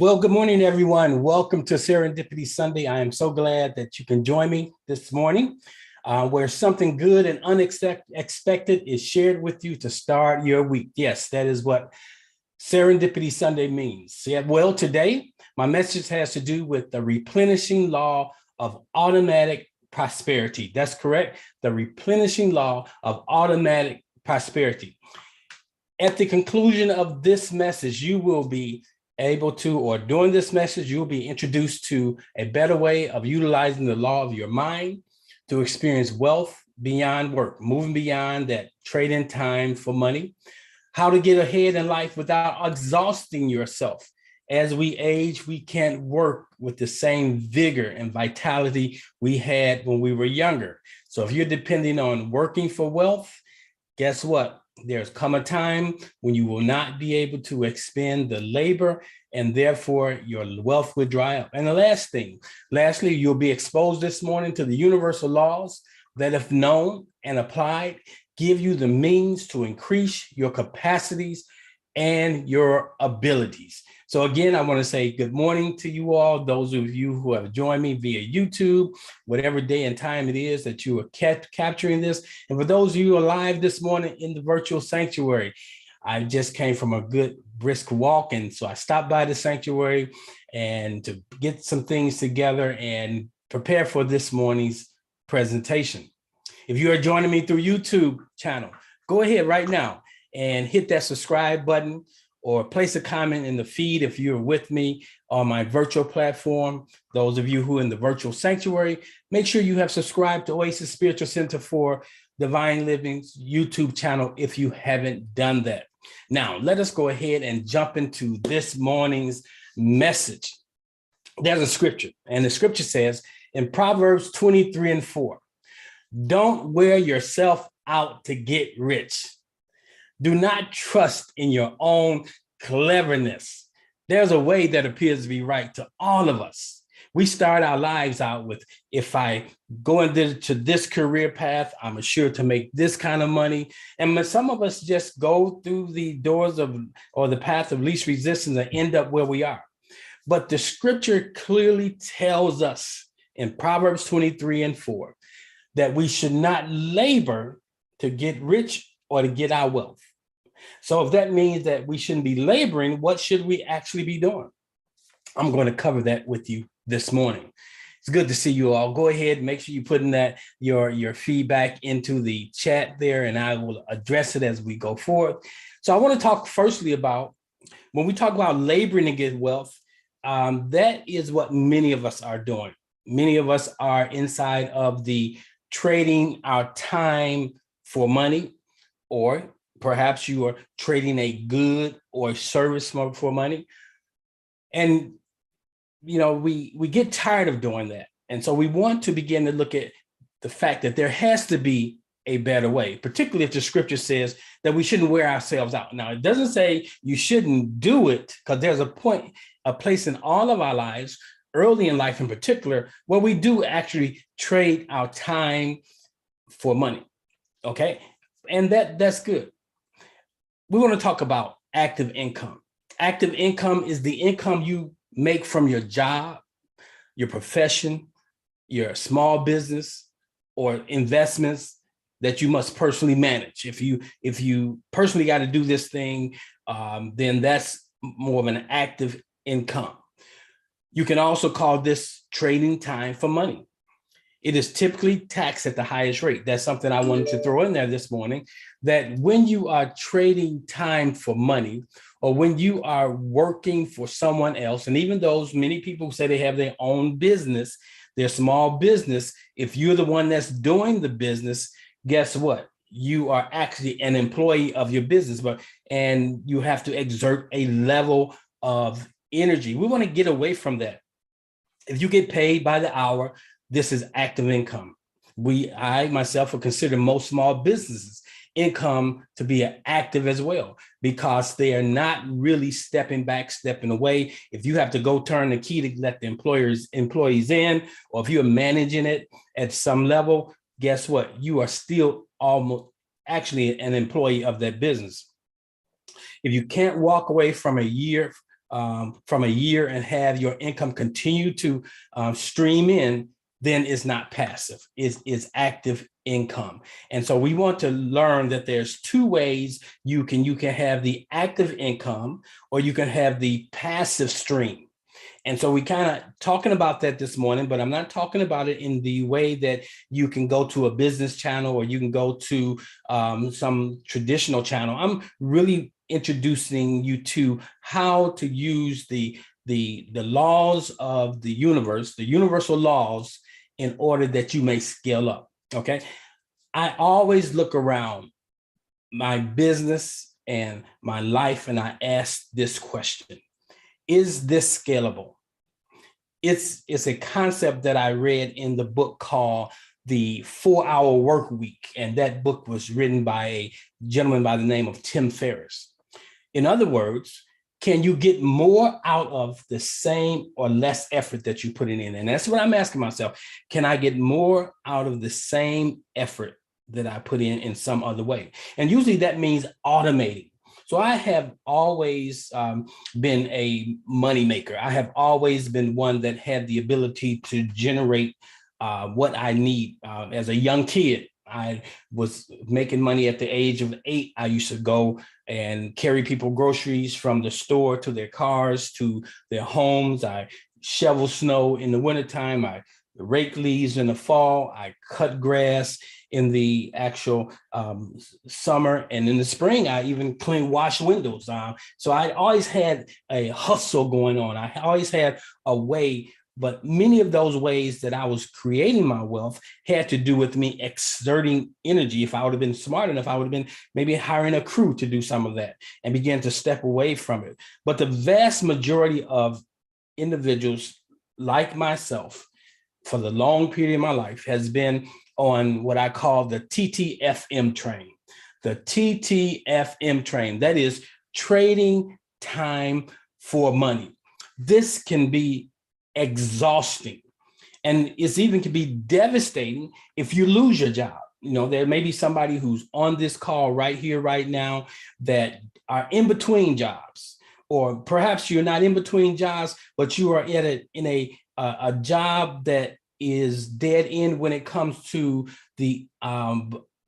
Well, good morning, everyone. Welcome to Serendipity Sunday. I am so glad that you can join me this morning, where something good and unexpected is shared with you to start your week. Yes, that is what Serendipity Sunday means. Yeah, well, today, my message has to do with the replenishing law of automatic prosperity. That's correct. The replenishing law of automatic prosperity. At the conclusion of this message, you will be able to, or during this message, you'll be introduced to a better way of utilizing the law of your mind to experience wealth beyond work, moving beyond that trading time for money, how to get ahead in life without exhausting yourself. As we age, we can't work with the same vigor and vitality we had when we were younger. So if you're depending on working for wealth, guess what? There's come a time when you will not be able to expend the labor, and therefore your wealth will dry up. And the lastly, you'll be exposed this morning to the universal laws that, if known and applied, give you the means to increase your capacities and your abilities. So again, I want to say good morning to you all, those of you who have joined me via YouTube, whatever day and time it is that you are capturing this. And for those of you who are live this morning in the virtual sanctuary, I just came from a good brisk walk. And so I stopped by the sanctuary and to get some things together and prepare for this morning's presentation. If you are joining me through YouTube channel, go ahead right now and hit that subscribe button, or place a comment in the feed if you're with me on my virtual platform. Those of you who are in the virtual sanctuary, make sure you have subscribed to Oasis Spiritual Center for Divine Living's YouTube channel if you haven't done that. Now, let us go ahead and jump into this morning's message. There's a scripture, and the scripture says in Proverbs 23:4, don't wear yourself out to get rich. Do not trust in your own cleverness. There's a way that appears to be right to all of us. We start our lives out with, if I go into this career path, I'm assured to make this kind of money. And some of us just go through the doors of, or the path of least resistance and end up where we are. But the scripture clearly tells us in Proverbs 23:4 that we should not labor to get rich or to get our wealth. So if that means that we shouldn't be laboring, what should we actually be doing? I'm going to cover that with you this morning. It's good to see you all. Go ahead, make sure you put in that your feedback into the chat there, and I will address it as we go forward. So I want to talk firstly about, when we talk about laboring to get wealth, that is what many of us are doing. Many of us are inside of the trading our time for money, or perhaps you are trading a good or service for money. And, you know, we get tired of doing that. And so we want to begin to look at the fact that there has to be a better way, particularly if the scripture says that we shouldn't wear ourselves out. Now, it doesn't say you shouldn't do it, because there's a place in all of our lives, early in life in particular, where we do actually trade our time for money. Okay. And that's good. We want to talk about active income. Active income is the income you make from your job, your profession, your small business, or investments that you must personally manage. If you personally got to do this thing, then that's more of an active income. You can also call this trading time for money. It is typically taxed at the highest rate. That's something I wanted to throw in there this morning, that when you are trading time for money, or when you are working for someone else, and even those many people say they have their own business, their small business, if you're the one that's doing the business, guess what? You are actually an employee of your business, and you have to exert a level of energy. We want to get away from that. If you get paid by the hour, this is active income. I myself would consider most small businesses income to be active as well, because they are not really stepping back, stepping away. If you have to go turn the key to let the employees in, or if you're managing it at some level, guess what? You are still almost actually an employee of that business. If you can't walk away from a year from a year and have your income continue to stream in, then it's not passive, it's active income. And so we want to learn that there's two ways you can have the active income, or you can have the passive stream. And so we kind of talking about that this morning, but I'm not talking about it in the way that you can go to a business channel or you can go to some traditional channel. I'm really introducing you to how to use the laws of the universe, the universal laws, in order that you may scale up. Okay. I always look around my business and my life and I ask this question: is this scalable? It's a concept that I read in the book called The 4-Hour Work Week. And that book was written by a gentleman by the name of Tim Ferriss. In other words, can you get more out of the same or less effort that you put in? And that's what I'm asking myself. Can I get more out of the same effort that I put in some other way? And usually that means automating. So I have always been a money maker. I have always been one that had the ability to generate what I need. As a young kid, I was making money at the age of 8. I used to go and carry people groceries from the store to their cars, to their homes. I shovel snow in the wintertime. I rake leaves in the fall. I cut grass in the actual summer, and in the spring, I even wash windows. So I always had a hustle going on. I always had a way, but many of those ways that I was creating my wealth had to do with me exerting energy. If I would have been smart enough, I would have been maybe hiring a crew to do some of that and begin to step away from it. But the vast majority of individuals like myself, for the long period of my life, has been on what I call the TTFM train. The TTFM train, that is trading time for money. This can be exhausting, and it's even can be devastating if you lose your job. You know, there may be somebody who's on this call right here, right now, that are in between jobs, or perhaps you're not in between jobs, but you are in a job that is dead end when it comes to the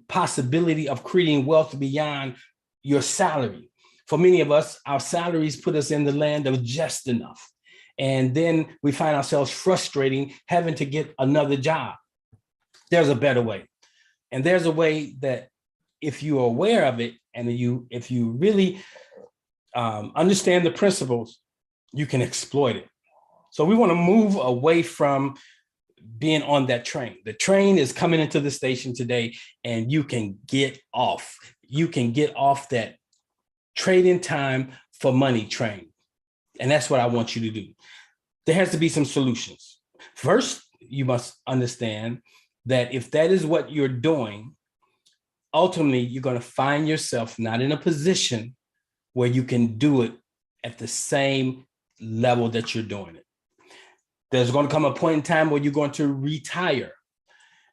possibility of creating wealth beyond your salary. For many of us, our salaries put us in the land of just enough. And then we find ourselves frustrating having to get another job. There's a better way. And there's a way that if you are aware of it, and if you really understand the principles, you can exploit it. So we want to move away from being on that train. The train is coming into the station today, and you can get off. You can get off that trading time for money train. And that's what I want you to do. There has to be some solutions. First, you must understand that if that is what you're doing, ultimately, you're going to find yourself not in a position where you can do it at the same level that you're doing it. There's going to come a point in time where you're going to retire.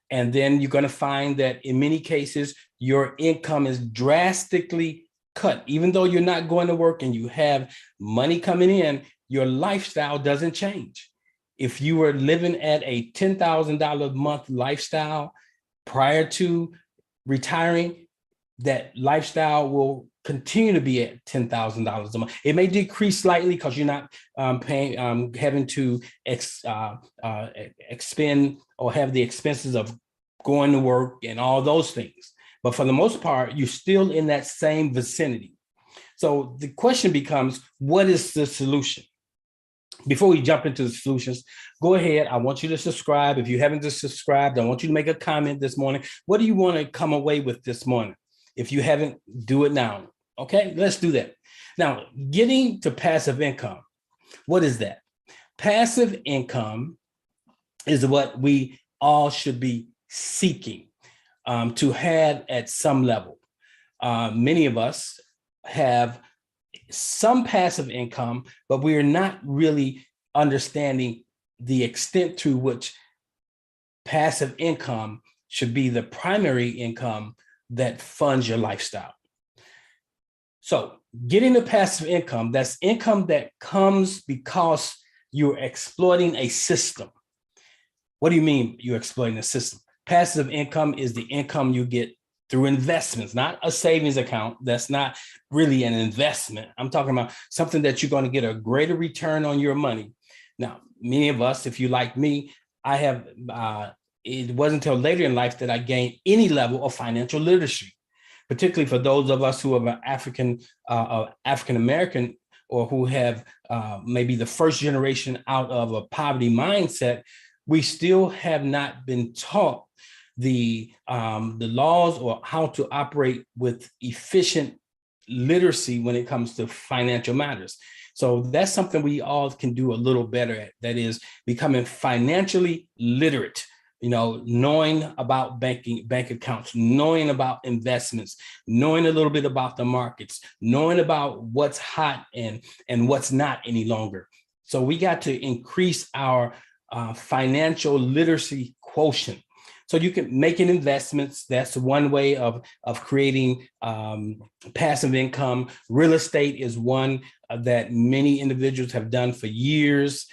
And then you're going to find that in many cases, your income is drastically cut. Even though you're not going to work and you have money coming in, your lifestyle doesn't change. If you were living at a $10,000 a month lifestyle prior to retiring, that lifestyle will continue to be at $10,000 a month. It may decrease slightly because you're not having to expend or have the expenses of going to work and all those things. But for the most part, you're still in that same vicinity. So the question becomes, what is the solution? Before we jump into the solutions, go ahead. I want you to subscribe. If you haven't just subscribed, I want you to make a comment this morning. What do you want to come away with this morning? If you haven't, do it now. Okay, let's do that. Now, getting to passive income. What is that? Passive income is what we all should be seeking to have at some level. Many of us have some passive income, but we are not really understanding the extent to which passive income should be the primary income that funds your lifestyle. So getting the passive income, that's income that comes because you're exploiting a system. What do you mean you're exploiting a system? Passive income is the income you get through investments, not a savings account. That's not really an investment. I'm talking about something that you're going to get a greater return on your money. Now, many of us, if you like me, I have, it wasn't until later in life that I gained any level of financial literacy, particularly for those of us who are African-American or who have maybe the first generation out of a poverty mindset. We still have not been taught the laws or how to operate with efficient literacy when it comes to financial matters. So that's something we all can do a little better at. That is becoming financially literate, knowing about bank accounts, knowing about investments, knowing a little bit about the markets, knowing about what's hot and what's not any longer. So we got to increase our financial literacy quotient. So you can make investments. That's one way of creating passive income. Real estate is one that many individuals have done for years,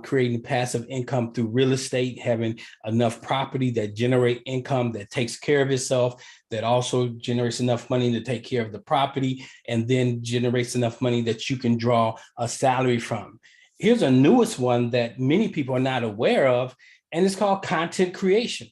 creating passive income through real estate, having enough property that generate income that takes care of itself, that also generates enough money to take care of the property, and then generates enough money that you can draw a salary from. Here's a newest one that many people are not aware of, and it's called content creation.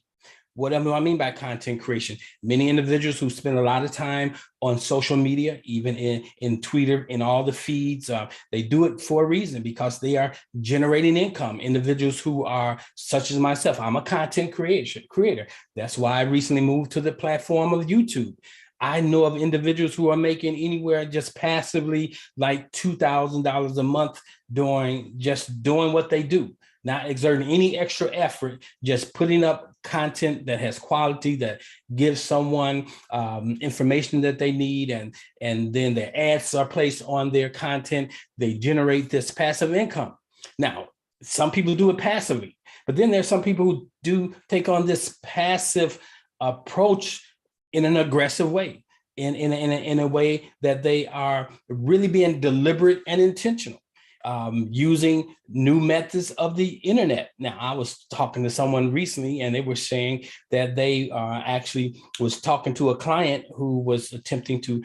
What do I mean by content creation? Many individuals who spend a lot of time on social media, even in Twitter, in all the feeds, they do it for a reason, because they are generating income. Individuals who are such as myself, I'm a content creator. That's why I recently moved to the platform of YouTube. I know of individuals who are making anywhere just passively like $2,000 a month doing what they do, not exerting any extra effort, just putting up content that has quality, that gives someone information that they need, and then their ads are placed on their content. They generate this passive income. Now, some people do it passively, but then there's some people who do take on this passive approach in an aggressive way, in a way that they are really being deliberate and intentional. Using new methods of the internet. Now, I was talking to someone recently, and they were saying that they actually was talking to a client who was attempting to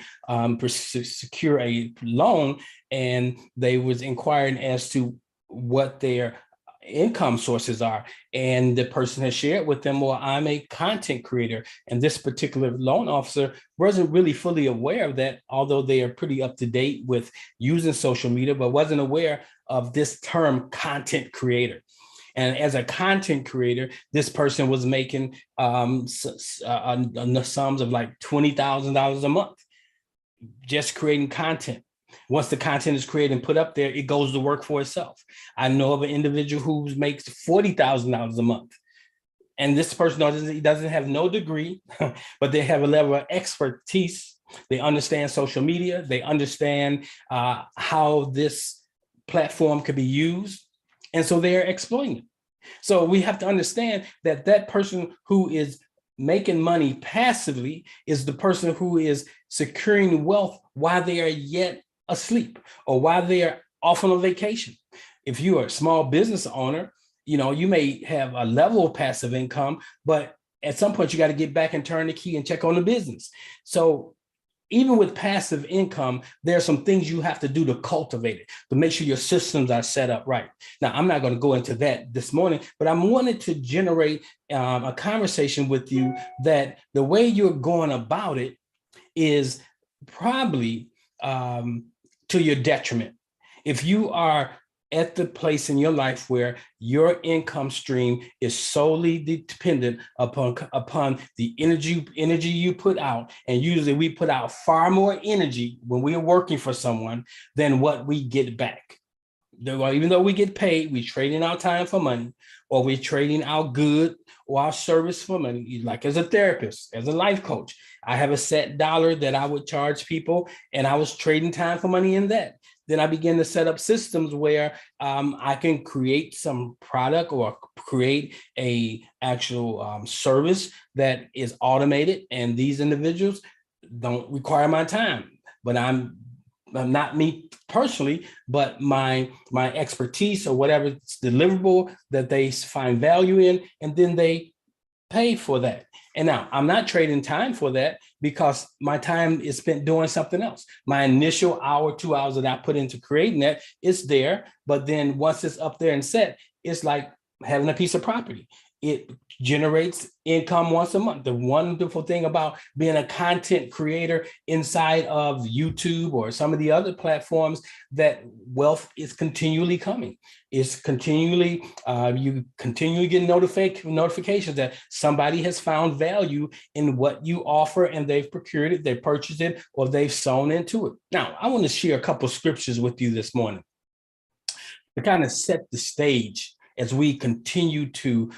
secure a loan, and they was inquiring as to what their income sources are. And the person has shared with them, well, I'm a content creator. And this particular loan officer wasn't really fully aware of that, although they are pretty up to date with using social media, but wasn't aware of this term content creator. And as a content creator, this person was making sums of like $20,000 a month, just creating content. Once the content is created and put up there, it goes to work for itself. I know of an individual who makes $40,000 a month. And this person doesn't have no degree, but they have a level of expertise. They understand social media. They understand how this platform could be used. And so they are exploiting it. So we have to understand that that person who is making money passively is the person who is securing wealth while they are yet asleep or while they are off on a vacation. If you are a small business owner, you may have a level of passive income, but at some point you got to get back and turn the key and check on the business. So even with passive income, there are some things you have to do to cultivate it, to make sure your systems are set up right. Now, I'm not going to go into that this morning, but I wanted to generate a conversation with you that the way you're going about it is probably to your detriment. If you are at the place in your life where your income stream is solely dependent upon the energy you put out, and usually we put out far more energy when we are working for someone than what we get back. Even though we get paid, we trading our time for money, or we're trading our good or our service for money. Like as a therapist, as a life coach, I have a set dollar that I would charge people, and I was trading time for money in that. Then I began to set up systems where I can create some product or create a actual service that is automated, and these individuals don't require my time, but I'm not me personally, but my expertise or whatever it's deliverable that they find value in, and then they pay for that. And now I'm not trading time for that because my time is spent doing something else. My initial hour, 2 hours that I put into creating that, it's there. But then once it's up there and set, it's like having a piece of property. It generates income once a month. The wonderful thing about being a content creator inside of YouTube or some of the other platforms, that wealth is continually coming. It's continually, you continually get notifications that somebody has found value in what you offer and they've procured it, they've purchased it, or they've sown into it. Now, I want to share a couple of scriptures with you this morning to kind of set the stage as we continue to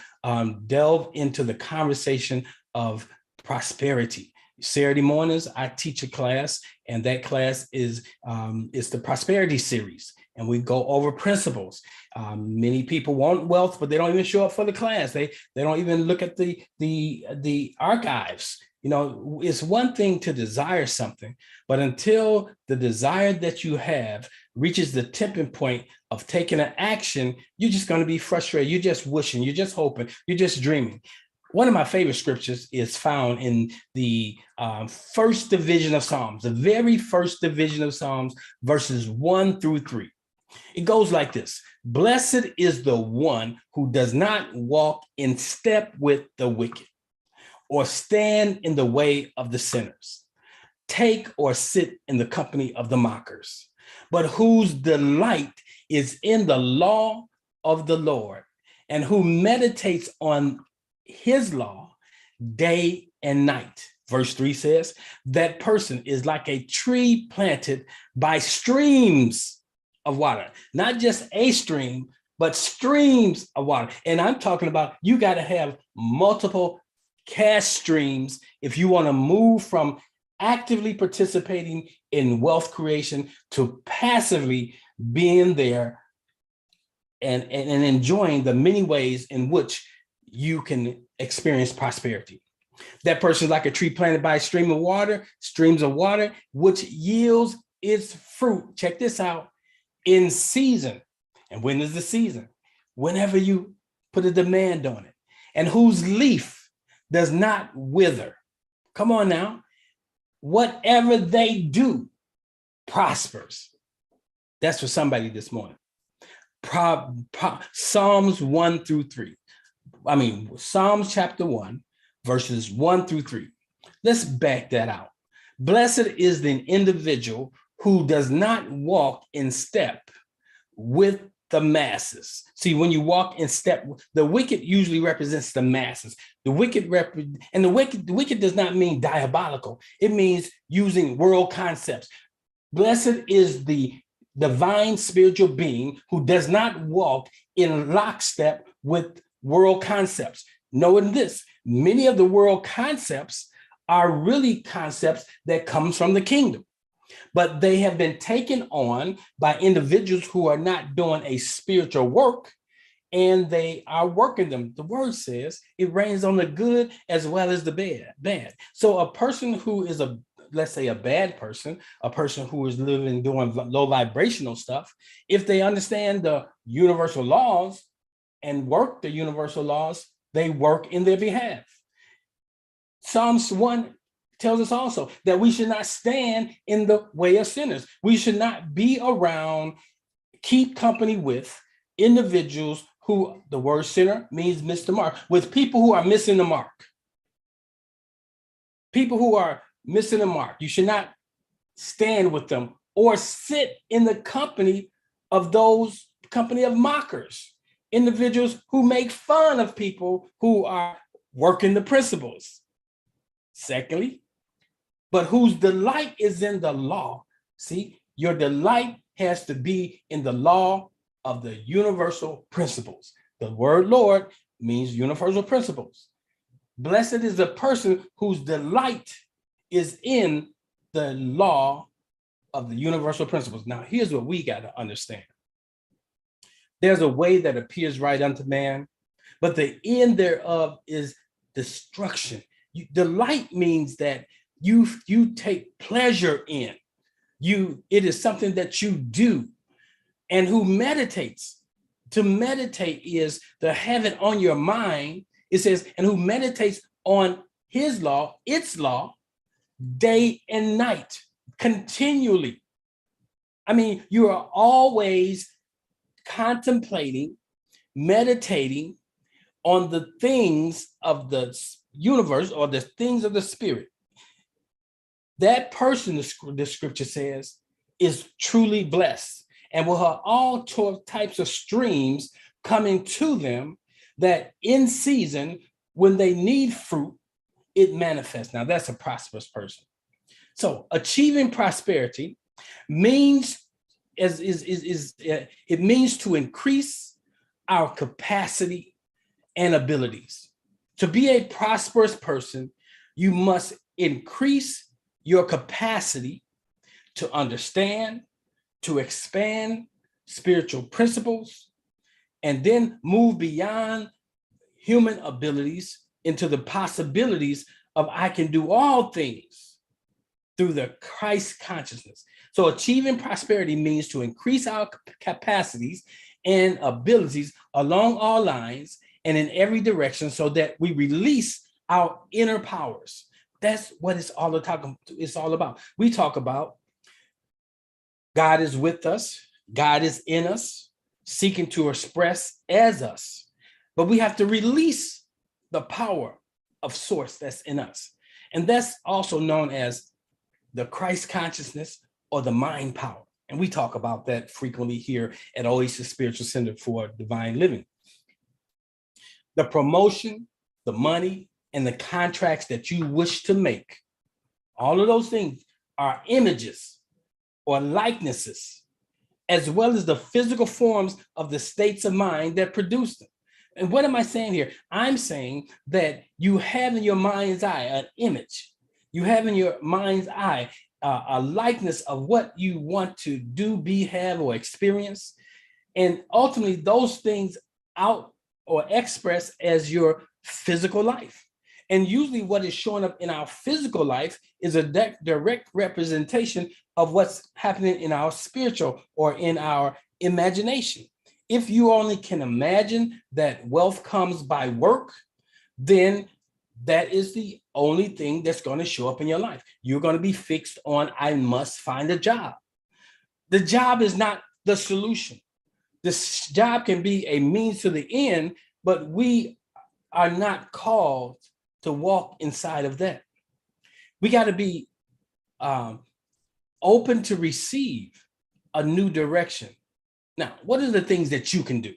delve into the conversation of prosperity. Saturday mornings, I teach a class, and that class is the prosperity series. And we go over principles. Many people want wealth, but they don't even show up for the class. They don't even look at the archives. You know, it's one thing to desire something, but until the desire that you have reaches the tipping point of taking an action, you're just going to be frustrated. You're just wishing, you're just hoping, you're just dreaming. One of my favorite scriptures is found in the first division of Psalms, the very first division of Psalms, verses 1-3. It goes like this: "Blessed is the one who does not walk in step with the wicked, or stand in the way of the sinners, take or sit in the company of the mockers, but whose delight is in the law of the Lord, and who meditates on his law day and night." Verse 3 says, "That person is like a tree planted by streams of water," not just a stream, but streams of water. And I'm talking about you got to have multiple cash streams if you want to move from actively participating in wealth creation to passively being there and enjoying the many ways in which you can experience prosperity. That person is like a tree planted by a stream of water, streams of water, which yields its fruit. Check this out: in season. And when is the season? Whenever you put a demand on it. And whose leaf does not wither. Come on now. Whatever they do prospers. That's for somebody this morning. Psalms 1-3. Psalms chapter 1, verses 1-3. Let's back that out. Blessed is the individual who does not walk in step with the masses. See, when you walk in step, the wicked usually represents the masses. The wicked does not mean diabolical. It means using world concepts. Blessed is the divine spiritual being who does not walk in lockstep with world concepts. Knowing this, many of the world concepts are really concepts that comes from the kingdom, but they have been taken on by individuals who are not doing a spiritual work, and they are working them. The word says it rains on the good as well as the bad. So a person who is let's say a bad person, a person who is living doing low vibrational stuff, if they understand the universal laws and work the universal laws, they work in their behalf. Psalms 1 tells us also that we should not stand in the way of sinners. We should not be around, keep company with individuals who, the word sinner means miss the mark, with people who are missing the mark. People who are missing the mark. You should not stand with them or sit in the company of mockers, individuals who make fun of people who are working the principles. Secondly, but whose delight is in the law. See, your delight has to be in the law of the universal principles. The word Lord means universal principles. Blessed is the person whose delight is in the law of the universal principles. Now, here's what we got to understand. There's a way that appears right unto man, but the end thereof is destruction. Delight means that you take pleasure in. It is something that you do. And who meditates. To meditate is to have it on your mind. It says, and who meditates on his law, its law, day and night, continually. I mean, you are always contemplating, meditating on the things of the universe or the things of the spirit. That person, the scripture says, is truly blessed and will have all types of streams coming to them that in season, when they need fruit, it manifests. Now, that's a prosperous person. So achieving prosperity means it means to increase our capacity and abilities. To be a prosperous person, you must increase your capacity to understand, to expand spiritual principles, and then move beyond human abilities into the possibilities of I can do all things through the Christ consciousness. So achieving prosperity means to increase our capacities and abilities along all lines and in every direction so that we release our inner powers. That's what it's all about. We talk about God is with us, God is in us, seeking to express as us. But we have to release the power of source that's in us. And that's also known as the Christ consciousness or the mind power. And we talk about that frequently here at Oasis Spiritual Center for Divine Living. The promotion, the money, and the contracts that you wish to make, all of those things are images or likenesses, as well as the physical forms of the states of mind that produce them. And what am I saying here? I'm saying that you have in your mind's eye an image. You have in your mind's eye a likeness of what you want to do, be, have, or experience. And ultimately, those things out or express as your physical life. And usually what is showing up in our physical life is a direct representation of what's happening in our spiritual or in our imagination. If you only can imagine that wealth comes by work, then that is the only thing that's going to show up in your life. You're going to be fixed on, I must find a job. The job is not the solution. This job can be a means to the end, but we are not called to walk inside of that. We got to be open to receive a new direction. Now, what are the things that you can do?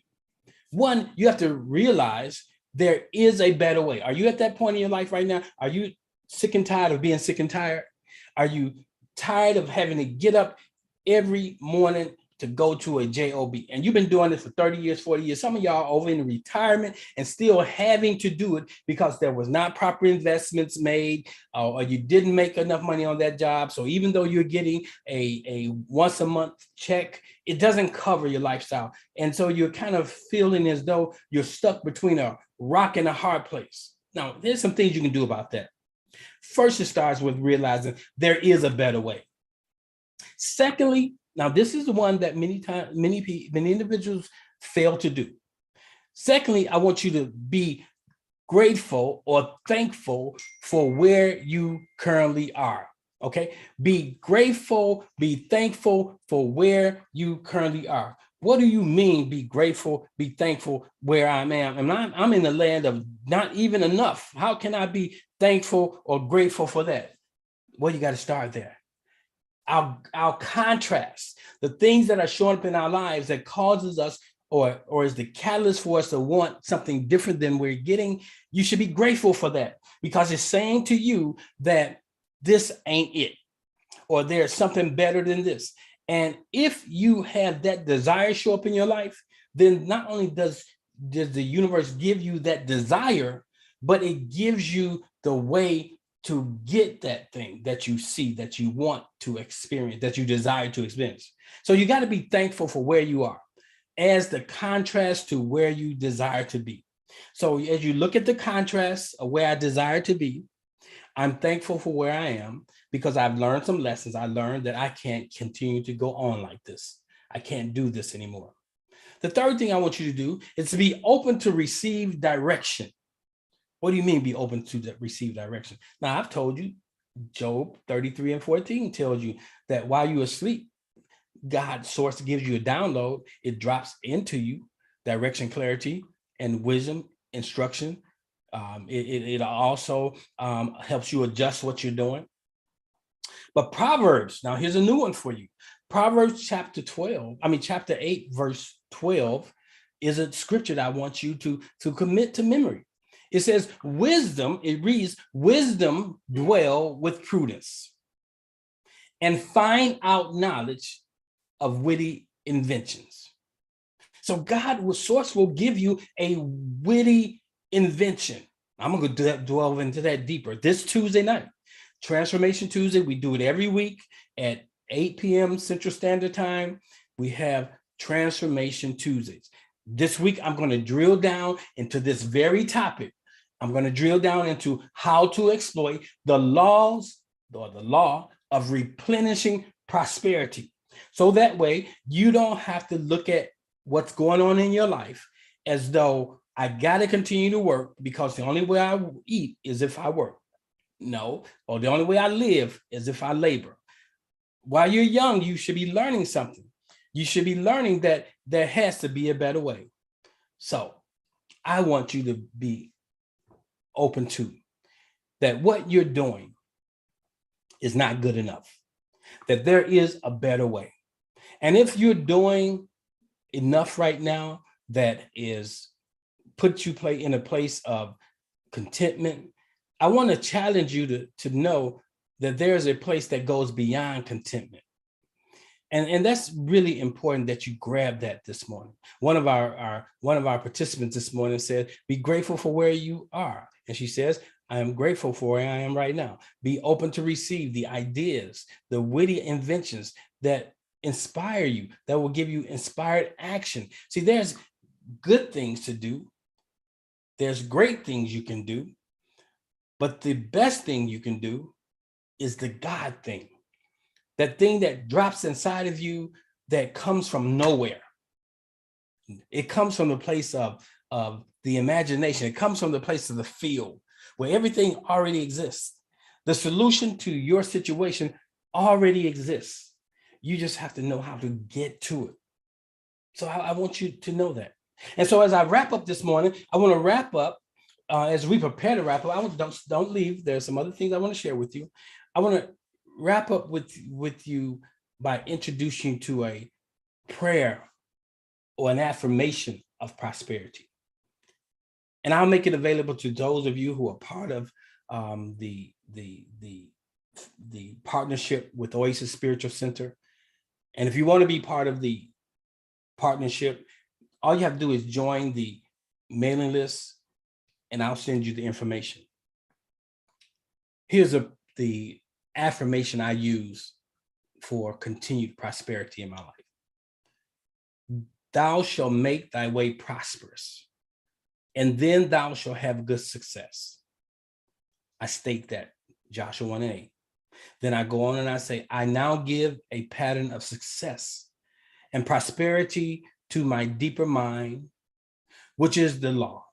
One, you have to realize there is a better way. Are you at that point in your life right now? Are you sick and tired of being sick and tired? Are you tired of having to get up every morning to go to a job? And you've been doing this for 30 years, 40 years. Some of y'all are over in retirement and still having to do it because there was not proper investments made or you didn't make enough money on that job. So even though you're getting a once a month check, it doesn't cover your lifestyle. And so you're kind of feeling as though you're stuck between a rock and a hard place. Now, there's some things you can do about that. First, it starts with realizing there is a better way. Secondly, now this is the one that many individuals fail to do. Secondly, I want you to be grateful or thankful for where you currently are. Okay, be grateful, be thankful for where you currently are. What do you mean be grateful, be thankful where I am? And I'm in the land of not even enough. How can I be thankful or grateful for that? Well, you got to start there. Our contrast, the things that are showing up in our lives that causes us or is the catalyst for us to want something different than we're getting, you should be grateful for that because it's saying to you that this ain't it, or there's something better than this. And if you have that desire show up in your life, then not only does the universe give you that desire, but it gives you the way to get that thing that you see, that you want to experience, that you desire to experience. So you got to be thankful for where you are as the contrast to where you desire to be. So as you look at the contrast of where I desire to be, I'm thankful for where I am. because I've learned some lessons. I learned that I can't continue to go on like this. I can't do this anymore. The third thing I want you to do is to be open to receive direction. What do you mean be open to receive direction? Now, I've told you, Job 33:14 tells you that while you're asleep, God's source gives you a download. It drops into you direction, clarity, and wisdom, instruction. It also helps you adjust what you're doing. But Proverbs, now here's a new one for you. Proverbs chapter 8, verse 12 is a scripture that I want you to commit to memory. It says, wisdom, it reads, wisdom dwell with prudence and find out knowledge of witty inventions. So source will give you a witty invention. I'm going to delve into that deeper this Tuesday night. Transformation Tuesday, we do it every week at 8 p.m. Central Standard Time. We have Transformation Tuesdays. This week, I'm going to drill down into this very topic. I'm going to drill down into how to exploit the law of replenishing prosperity. So that way, you don't have to look at what's going on in your life as though I got to continue to work because the only way I eat is if I work. No, or the only way I live is if I labor. While you're young, you should be learning something. You should be learning that there has to be a better way. So I want you to be open to that what you're doing is not good enough, that there is a better way. And if you're doing enough right now that is put you in a place of contentment, I want to challenge you to know that there's a place that goes beyond contentment. And that's really important that you grab that this morning. One of our participants this morning said, be grateful for where you are. And she says, I am grateful for where I am right now. Be open to receive the ideas, the witty inventions that inspire you, that will give you inspired action. See, there's good things to do. There's great things you can do. But the best thing you can do is the God thing. That thing that drops inside of you that comes from nowhere. It comes from the place of the imagination. It comes from the place of the field where everything already exists. The solution to your situation already exists. You just have to know how to get to it. So I want you to know that. And so as I wrap up this morning, I want to wrap up as we prepare to wrap up. Don't leave. There's some other things I want to share with you. I want to wrap up with you by introducing you to a prayer or an affirmation of prosperity. And I'll make it available to those of you who are part of the partnership with Oasis Spiritual Center. And if you want to be part of the partnership, all you have to do is join the mailing list and I'll send you the information. Here's the affirmation I use for continued prosperity in my life. Thou shalt make thy way prosperous, and then thou shalt have good success. I state that, Joshua 1:8. Then I go on and I say, I now give a pattern of success and prosperity to my deeper mind, which is the law.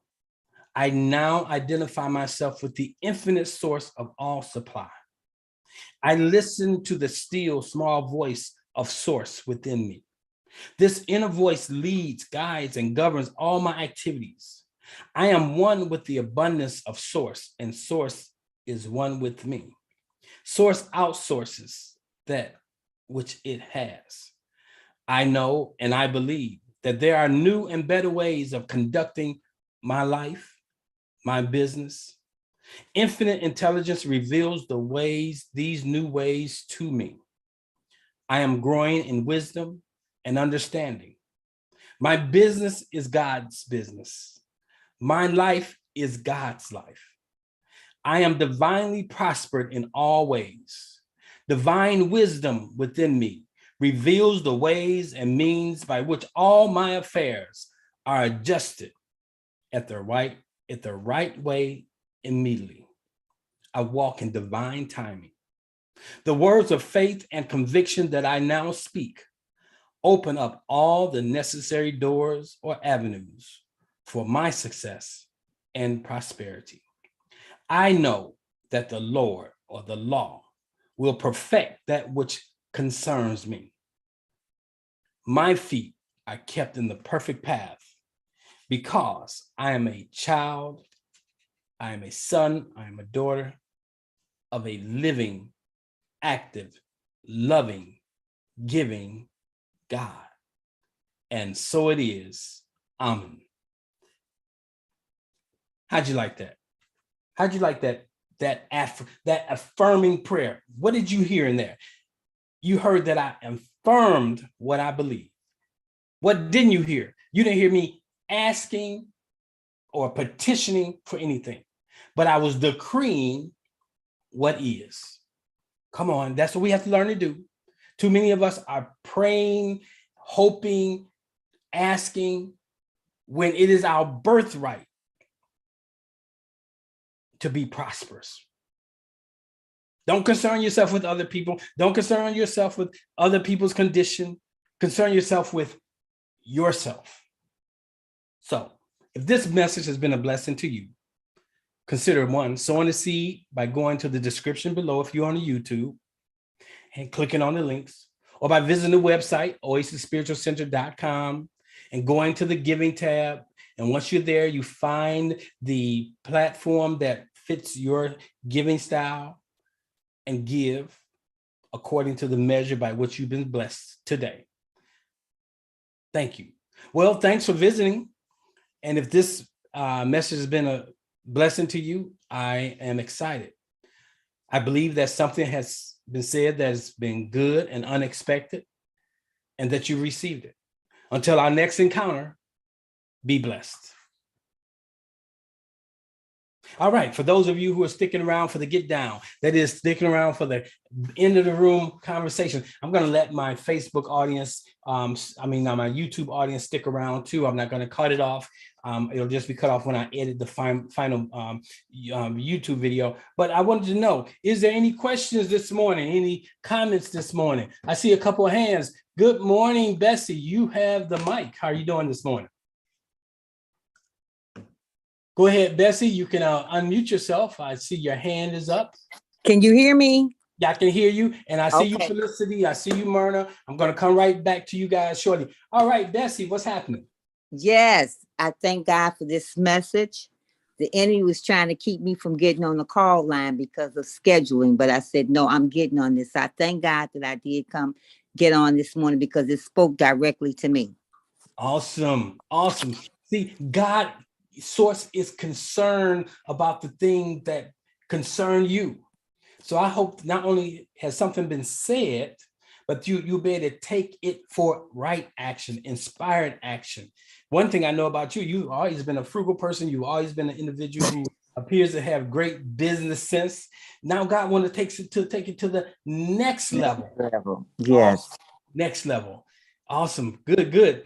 I now identify myself with the infinite source of all supply. I listen to the still small voice of source within me. This inner voice leads, guides, and governs all my activities. I am one with the abundance of source, and source is one with me. Source outsources that which it has. I know and I believe that there are new and better ways of conducting my life, my business. Infinite intelligence reveals these new ways to me. I am growing in wisdom and understanding. My business is God's business. My life is God's life. I am divinely prospered in all ways. Divine wisdom within me reveals the ways and means by which all my affairs are adjusted at the right way immediately. I walk in divine timing. The words of faith and conviction that I now speak open up all the necessary doors or avenues for my success and prosperity. I know that the Lord or the law will perfect that which concerns me. My feet are kept in the perfect path because I am a child, I am a son, I am a daughter of a living, active, loving, giving God. And so it is. Amen. How'd you like that? How'd you like that affirming prayer? What did you hear in there? You heard that I affirmed what I believe. What didn't you hear? You didn't hear me asking or petitioning for anything, but I was decreeing what is. Come on, that's what we have to learn to do. Too many of us are praying, hoping, asking when it is our birthright to be prosperous. Don't concern yourself with other people. Don't concern yourself with other people's condition. Concern yourself with yourself. So if this message has been a blessing to you, consider one, sowing a seed by going to the description below if you're on the YouTube and clicking on the links, or by visiting the website, oasisspiritualcenter.com, and going to the giving tab. And once you're there, you find the platform that fits your giving style and give according to the measure by which you've been blessed today. Thank you. Well, thanks for visiting. And if this message has been a blessing to you, I am excited. I believe that something has been said that has been good and unexpected, and that you received it. Until our next encounter, be blessed. All right, for those of you who are sticking around for the get down, that is sticking around for the end of the room conversation, I'm going to let my Facebook audience, my YouTube audience stick around too. I'm not going to cut it off. It'll just be cut off when I edit the final YouTube video. But I wanted to know, is there any questions this morning? Any comments this morning? I see a couple of hands. Good morning, Bessie. You have the mic. How are you doing this morning? Go ahead, Bessie. You can unmute yourself. I see your hand is up. Can you hear me? Yeah, I can hear you. And I see you, Okay. Felicity. I see you, Myrna. I'm going to come right back to you guys shortly. All right, Bessie, what's happening? Yes, I thank God for this message. The enemy was trying to keep me from getting on the call line because of scheduling, but I said, no, I'm getting on this. I thank God that I did come get on this morning because it spoke directly to me. Awesome. Awesome. See, God source is concerned about the things that concern you. So I hope not only has something been said, but you'll be able to take it for right action, inspired action. One thing I know about you, you've always been a frugal person. You've always been an individual who appears to have great business sense. Now God wants to take it to the next level. Yes. Awesome. Next level. Awesome. Good.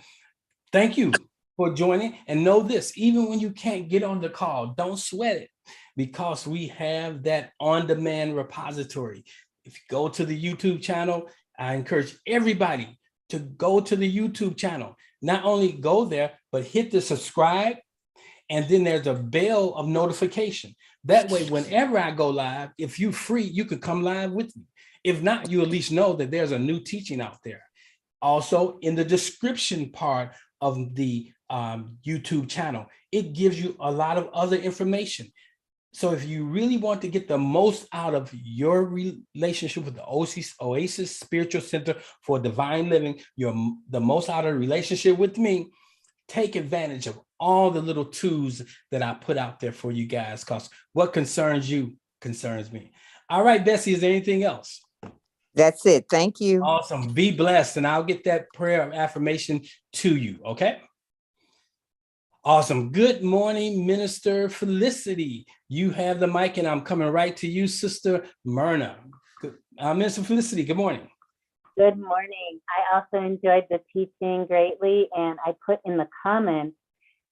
Thank you for joining. And know this, even when you can't get on the call, don't sweat it, because we have that on-demand repository. If you go to the YouTube channel, I encourage everybody to go to the YouTube channel. Not only go there, but hit the subscribe, and then there's a bell of notification. That way, whenever I go live, if you're free, you could come live with me. If not, you at least know that there's a new teaching out there. Also, in the description part of the YouTube channel, it gives you a lot of other information. So if you really want to get the most out of your relationship with the Oasis Spiritual Center for Divine Living, the most out of the relationship with me, take advantage of all the little tools that I put out there for you guys, because what concerns you concerns me. All right, Bessie, is there anything else? That's it. Thank you. Awesome. Be blessed. And I'll get that prayer of affirmation to you. Okay. Awesome. Good morning, Minister Felicity. You have the mic, and I'm coming right to you, Sister Myrna. Minister Felicity, good morning. Good morning. I also enjoyed the teaching greatly, and I put in the comments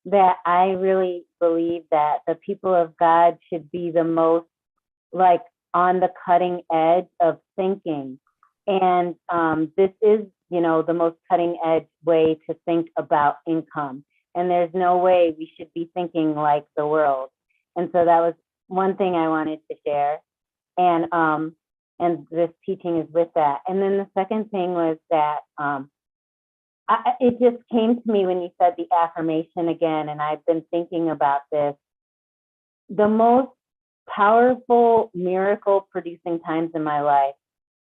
that I really believe that the people of God should be the most on the cutting edge of thinking. And this is, the most cutting edge way to think about income. And there's no way we should be thinking like the world. And so that was one thing I wanted to share. And this teaching is with that. And then the second thing was that it just came to me when you said the affirmation again, and I've been thinking about this. The most powerful miracle producing times in my life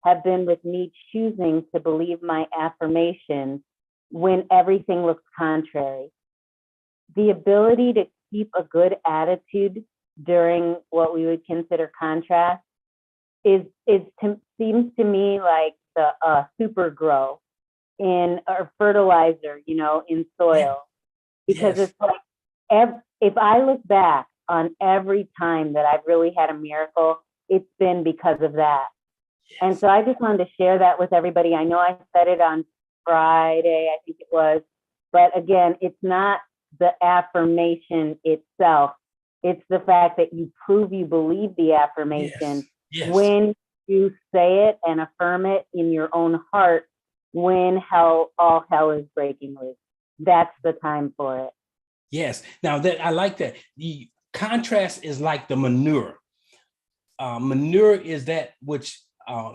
have been with me choosing to believe my affirmations when everything looks contrary. The ability to keep a good attitude during what we would consider contrast seems to me like the super grow in or fertilizer, in soil. Because Yes. it's like if I look back on every time that I've really had a miracle, it's been because of that. Yes. And so I just wanted to share that with everybody. I know I said it on Friday, I think it was, but again, it's not the affirmation itself. It's the fact that you prove you believe the affirmation Yes. when you say it and affirm it in your own heart when all hell is breaking loose. That's the time for it. Yes. Now that I like that. The contrast is like the manure. Manure is that which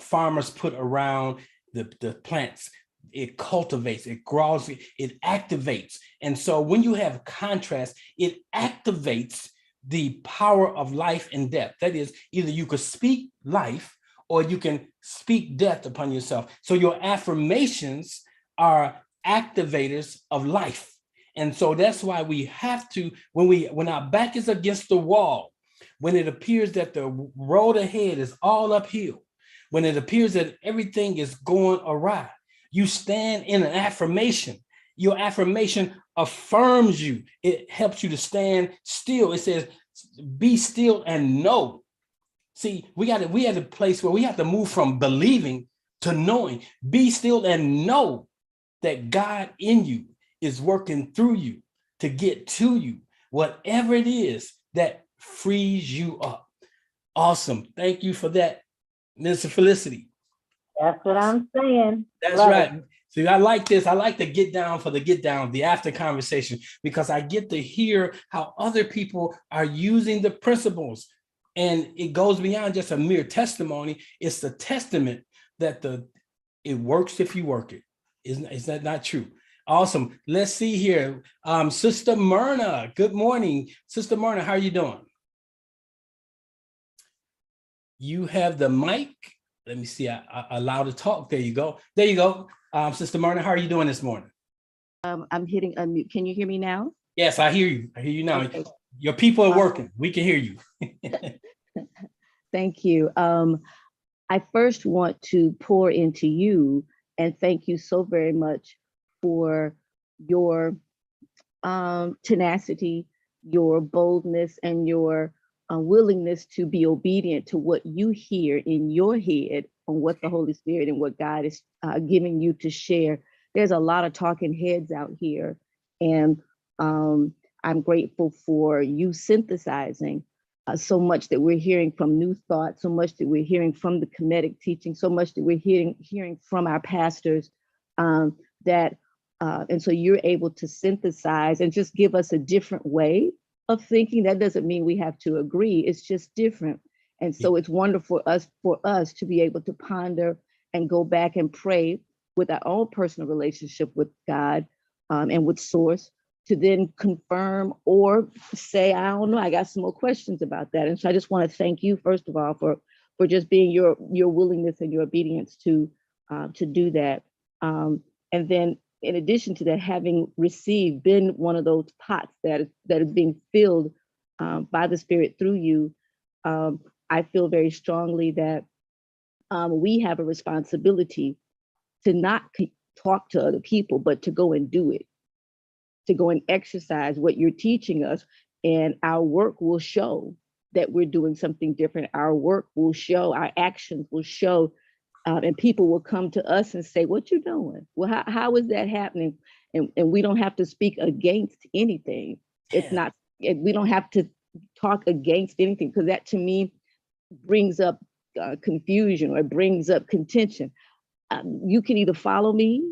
farmers put around the plants. It cultivates, it grows, it activates. And so when you have contrast, it activates the power of life and death. That is, either you could speak life or you can speak death upon yourself. So your affirmations are activators of life. And so that's why we have to, when our back is against the wall, when it appears that the road ahead is all uphill, when it appears that everything is going awry, you stand in an affirmation. Your affirmation affirms you. It helps you to stand still. It says, be still and know. See, we at a place where we have to move from believing to knowing. Be still and know that God in you is working through you to get to you, whatever it is that frees you up. Awesome. Thank you for that, Mr. Felicity. That's what I'm saying. That's Love right. it. See, I like this. I like the get down for the get down, the after conversation, because I get to hear how other people are using the principles. And it goes beyond just a mere testimony. It's the testament that it works if you work it. Is that not true? Awesome. Let's see here. Sister Myrna, good morning. Sister Myrna, how are you doing? You have the mic. Let me see. I allow to talk. There you go. There you go. Sister Myrna, how are you doing this morning? I'm hitting unmute. Can you hear me now? Yes, I hear you. I hear you now. Okay. Your people are working. We can hear you. Thank you. I first want to pour into you and thank you so very much for your tenacity, your boldness, and your willingness to be obedient to what you hear in your head on what the Holy Spirit and what God is giving you to share. There's a lot of talking heads out here, and I'm grateful for you synthesizing so much that we're hearing from new thought, so much that we're hearing from the Kemetic teaching, so much that we're hearing from our pastors, and so you're able to synthesize and just give us a different way of thinking. That doesn't mean we have to agree, it's just different. And so it's wonderful for us to be able to ponder and go back and pray with our own personal relationship with God and with Source, to then confirm or say, I don't know, I got some more questions about that. And so I just want to thank you, first of all, for just being your willingness and your obedience to do that. And then in addition to that, having been one of those pots that is being filled by the Spirit through you, I feel very strongly that we have a responsibility to not talk to other people, but to go and do it, to go and exercise what you're teaching us. And our work will show that we're doing something different. Our work will show, our actions will show, and people will come to us and say, what you doing? Well, how is that happening? And we don't have to speak against anything. It's not, we don't have to talk against anything, because that to me brings up confusion or it brings up contention, you can either follow me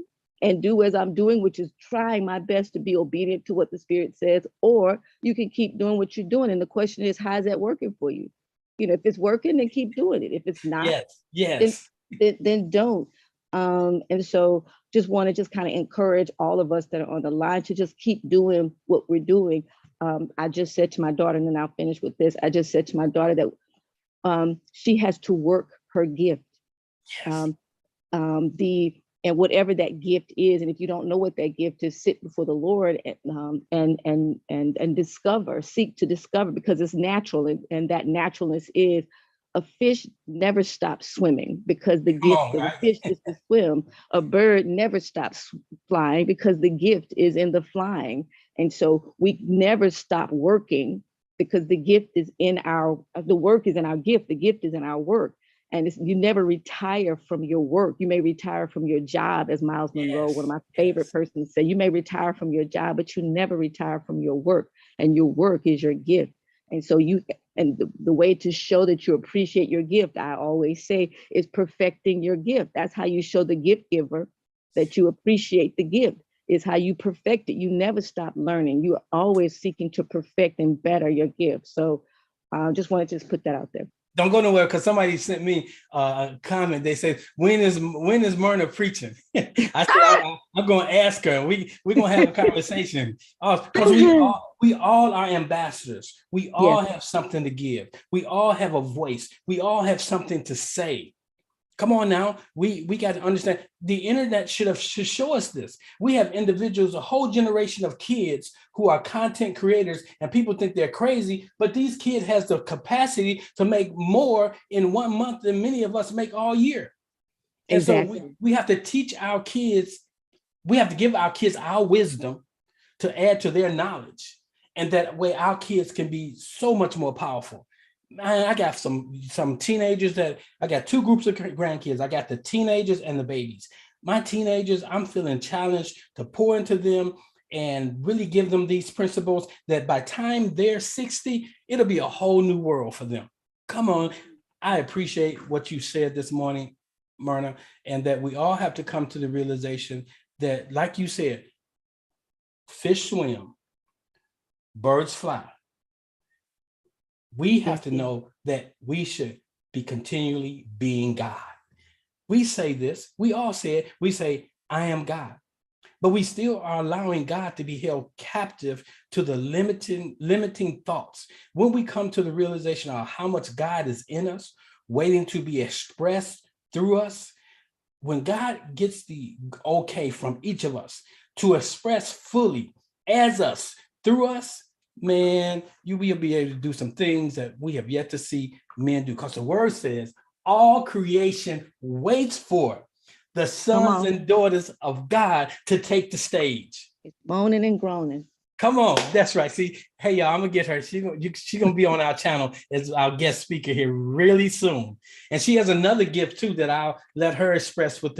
and do as I'm doing, which is trying my best to be obedient to what the Spirit says, or you can keep doing what you're doing. And the question is, how is that working for you? If it's working, then keep doing it. If it's not, yes, then don't. And so just want to just kind of encourage all of us that are on the line to just keep doing what we're doing. I just said to my daughter, and then I'll finish with this. I just said to my daughter that she has to work her gift. yes. And whatever that gift is, and if you don't know what that gift is, sit before the Lord and discover, seek to discover, because it's natural, and that naturalness is a fish never stops swimming because the gift of a fish is to swim. A bird never stops flying because the gift is in the flying. And so we never stop working because the gift is in the work is in our gift. The gift is in our work. And you never retire from your work. You may retire from your job, as Miles Monroe, one of my favorite persons, said. You may retire from your job, but you never retire from your work. And your work is your gift. And so the way to show that you appreciate your gift, I always say, is perfecting your gift. That's how you show the gift giver that you appreciate the gift, is how you perfect it. You never stop learning. You are always seeking to perfect and better your gift. So I just wanted to just put that out there. Don't go nowhere, because somebody sent me a comment. They said, when is Myrna preaching? I said, I'm going to ask her. We're going to have a conversation, because we all are ambassadors. We all have something to give. We all have a voice. We all have something to say. Come on now, we got to understand, the internet should show us this. We have individuals, a whole generation of kids who are content creators, and people think they're crazy, but these kids has the capacity to make more in 1 month than many of us make all year. And exactly. So we have to teach our kids, we have to give our kids our wisdom to add to their knowledge. And that way our kids can be so much more powerful. Man, I got some teenagers I got two groups of grandkids. I got the teenagers and the babies. My teenagers, I'm feeling challenged to pour into them and really give them these principles that by the time they're 60, it'll be a whole new world for them. Come on. I appreciate what you said this morning, Myrna, and that we all have to come to the realization that, like you said, fish swim, birds fly. We have to know that we should be continually being God. We say this, we all say it, we say, I am God. But we still are allowing God to be held captive to the limiting thoughts. When we come to the realization of how much God is in us, waiting to be expressed through us, when God gets the okay from each of us to express fully as us, through us, man, you will be able to do some things that we have yet to see men do. Because the word says, all creation waits for the sons and daughters of God to take the stage. It's moaning and groaning. Come on, that's right. See, hey, y'all, I'm gonna get her. She's gonna be on our channel as our guest speaker here really soon. And she has another gift too that I'll let her express with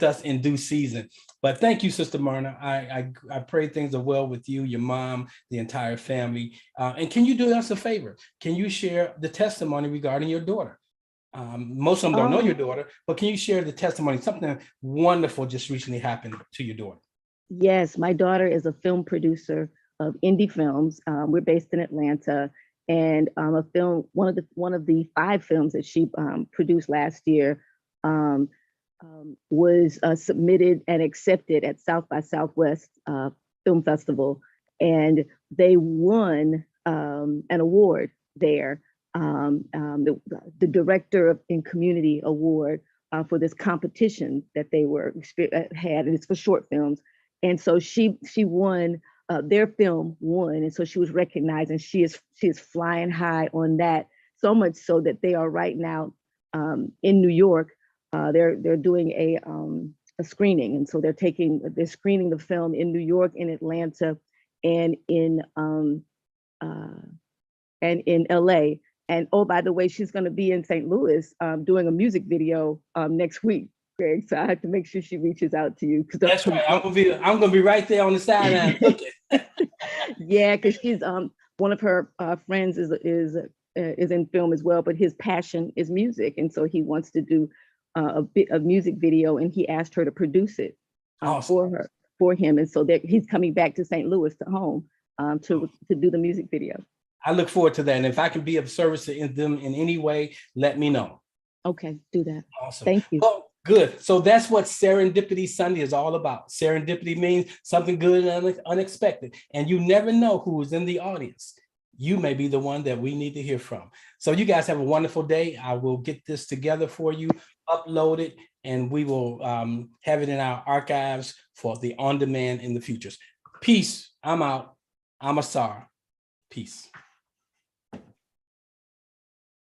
us in due season. But thank you, Sister Myrna. I pray things are well with you, your mom, the entire family. And can you do us a favor? Can you share the testimony regarding your daughter? Most of them don't know your daughter, but can you share the testimony? Something wonderful just recently happened to your daughter. Yes, my daughter is a film producer of indie films. We're based in Atlanta, and one of the 5 films that she produced last year was submitted and accepted at South by Southwest Film Festival, and they won an award there, the Director in Community Award for this competition that they had, and it's for short films. And so she won, their film won, and so she was recognized, and she is flying high on that, so much so that they are right now in New York. They're doing a screening, and so they're screening the film in New York, in Atlanta, and in LA. And oh, by the way, she's going to be in St. Louis doing a music video next week. Greg, so I have to make sure she reaches out to you. That's right. I'm gonna be right there on the sideline looking. Yeah, because she's one of her friends is is in film as well, but his passion is music. And so he wants to do a music video, and he asked her to produce it Awesome. for him. And so he's coming back to St. Louis to home to do the music video. I look forward to that. And if I can be of service to them in any way, let me know. Okay, do that. Awesome. Thank you. Well, good. So that's what Serendipity Sunday is all about. Serendipity means something good and unexpected. And you never know who is in the audience. You may be the one that we need to hear from. So you guys have a wonderful day. I will get this together for you, upload it, and we will have it in our archives for the on-demand in the futures. Peace. I'm out. I'm Asar. Peace.